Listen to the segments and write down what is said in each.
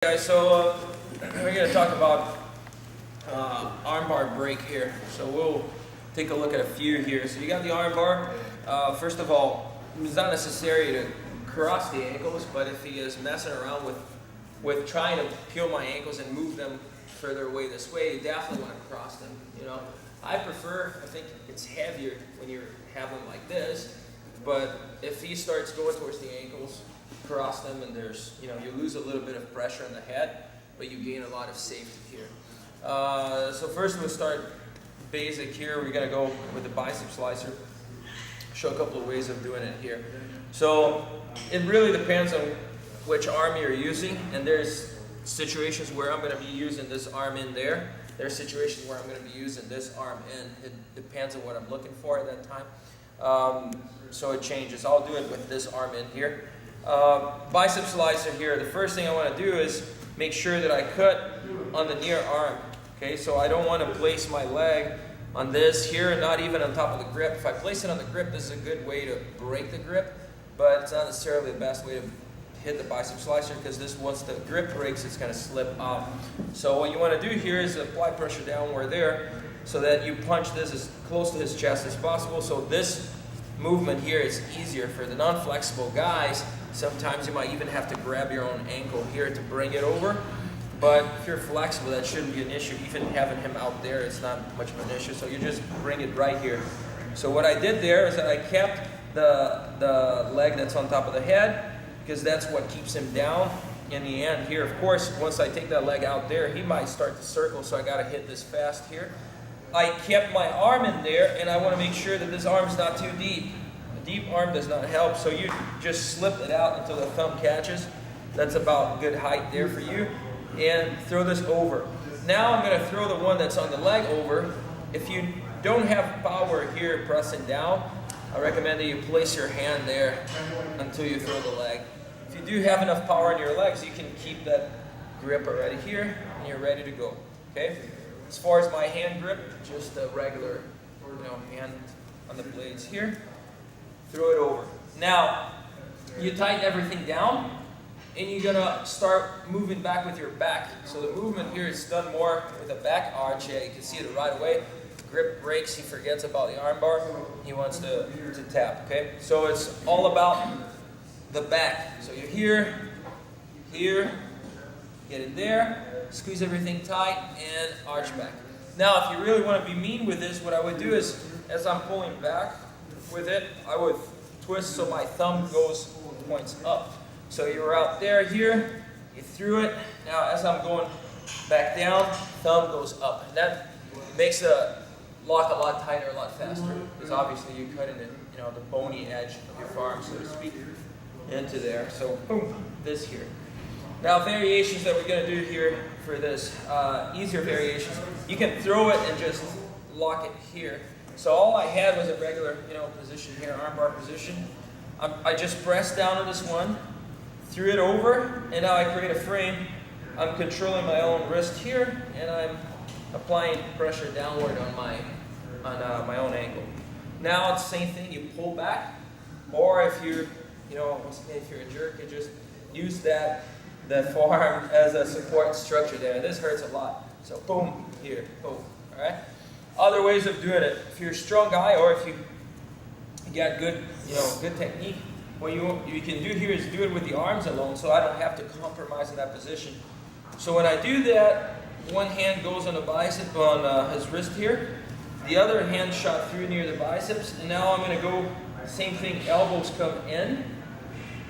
Guys, so we're going to talk about armbar break here. So we'll take a look at a few here. So you got the armbar. First of all, it's not necessary to cross the ankles, but if he is messing around with trying to peel my ankles and move them further away this way, you definitely want to cross them. You know, I think it's heavier when you have them like this, but if he starts going towards the ankles, cross them, and you lose a little bit of pressure on the head, but you gain a lot of safety here. So first we'll start basic here. We're going to go with the bicep slicer. Show a couple of ways of doing it here. So it really depends on which arm you're using, and there's situations where I'm going to be using this arm in there. There's situations where I'm going to be using this arm in. It depends on what I'm looking for at that time. So it changes. I'll do it with this arm in here. Bicep slicer here, the first thing I want to do is make sure that I cut on the near arm. Okay, so I don't want to place my leg on this here, not even on top of the grip. If I place it on the grip, this is a good way to break the grip, but it's not necessarily the best way to hit the bicep slicer, because once the grip breaks, it's going to slip out. So what you want to do here is apply pressure downward there so that you punch this as close to his chest as possible. So this movement here is easier for the non-flexible guys. Sometimes you might even have to grab your own ankle here to bring it over. But if you're flexible, that shouldn't be an issue. Even having him out there, it's not much of an issue. So you just bring it right here. So what I did there is that I kept the leg that's on top of the head, because that's what keeps him down in the end here. Of course, once I take that leg out there, he might start to circle, so I got to hit this fast here. I kept my arm in there, and I want to make sure that this arm's not too deep. A deep arm does not help, so you just slip it out until the thumb catches. That's about good height there for you. And throw this over. Now I'm going to throw the one that's on the leg over. If you don't have power here pressing down, I recommend that you place your hand there until you throw the leg. If you do have enough power in your legs, you can keep that grip already here, and you're ready to go. Okay? As far as my hand grip, just a regular, hand on the blades here. Throw it over. Now, you tighten everything down, and you're gonna start moving back with your back. So the movement here is done more with a back arch. Yeah, you can see it right away. Grip breaks, he forgets about the armbar. He wants to tap, okay? So it's all about the back. So you're here, get in there, squeeze everything tight, and arch back. Now, if you really want to be mean with this, what I would do is, as I'm pulling back with it, I would twist so my thumb points up. So you were out there here, you threw it. Now, as I'm going back down, thumb goes up. And that makes the lock a lot tighter, a lot faster, because obviously you cut into the bony edge of your forearm, so to speak, into there. So boom, this here. Now, variations that we're going to do here for this, easier variations, you can throw it and just lock it here. So all I had was a regular position here, armbar position. I just pressed down on this one, threw it over, and now I create a frame. I'm controlling my own wrist here, and I'm applying pressure downward on my own ankle. Now it's the same thing. You pull back, or if you're if you're a jerk, you just use that forearm as a support structure there. This hurts a lot. So boom, here, boom. All right. Other ways of doing it. If you're a strong guy, or if you got good technique, what you can do here is do it with the arms alone, so I don't have to compromise in that position. So when I do that, one hand goes on the bicep, on his wrist here. The other hand shot through near the biceps, and now I'm going to go, same thing, elbows come in,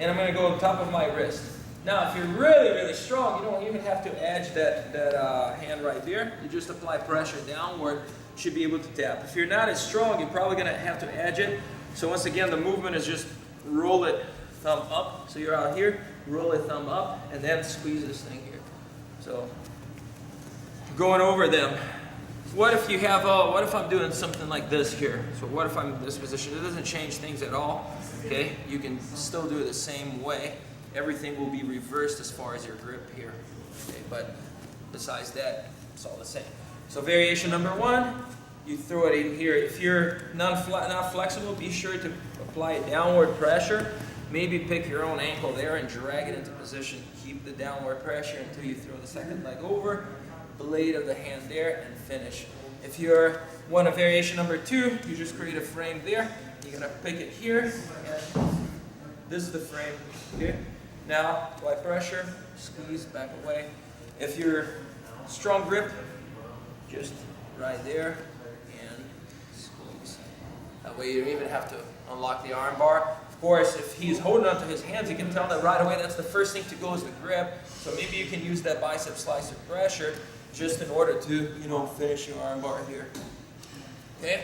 and I'm going to go on top of my wrist. Now, if you're really, really strong, you don't even have to edge that hand right there. You just apply pressure downward, should be able to tap. If you're not as strong, you're probably going to have to edge it. So once again, the movement is just roll it thumb up. So you're out here, roll it thumb up, and then squeeze this thing here. So going over them. What if you have, what if I'm doing something like this here? So what if I'm in this position? It doesn't change things at all, okay? You can still do it the same way. Everything will be reversed as far as your grip here, okay? But besides that, it's all the same. So variation number one, you throw it in here. If you're not flexible, be sure to apply downward pressure maybe pick your own ankle there and drag it into position. Keep the downward pressure until you throw the second leg over, blade of the hand there, and finish. If you want a variation number 2, you just create a frame there. You're gonna pick it here, and this is the frame. Okay. Now, apply pressure, squeeze, back away. If you're strong grip, just right there and squeeze. That way you don't even have to unlock the arm bar. Of course, if he's holding onto his hands, you can tell that right away that's the first thing to go is the grip. So maybe you can use that bicep slicer pressure just in order to, finish your arm bar here. Okay?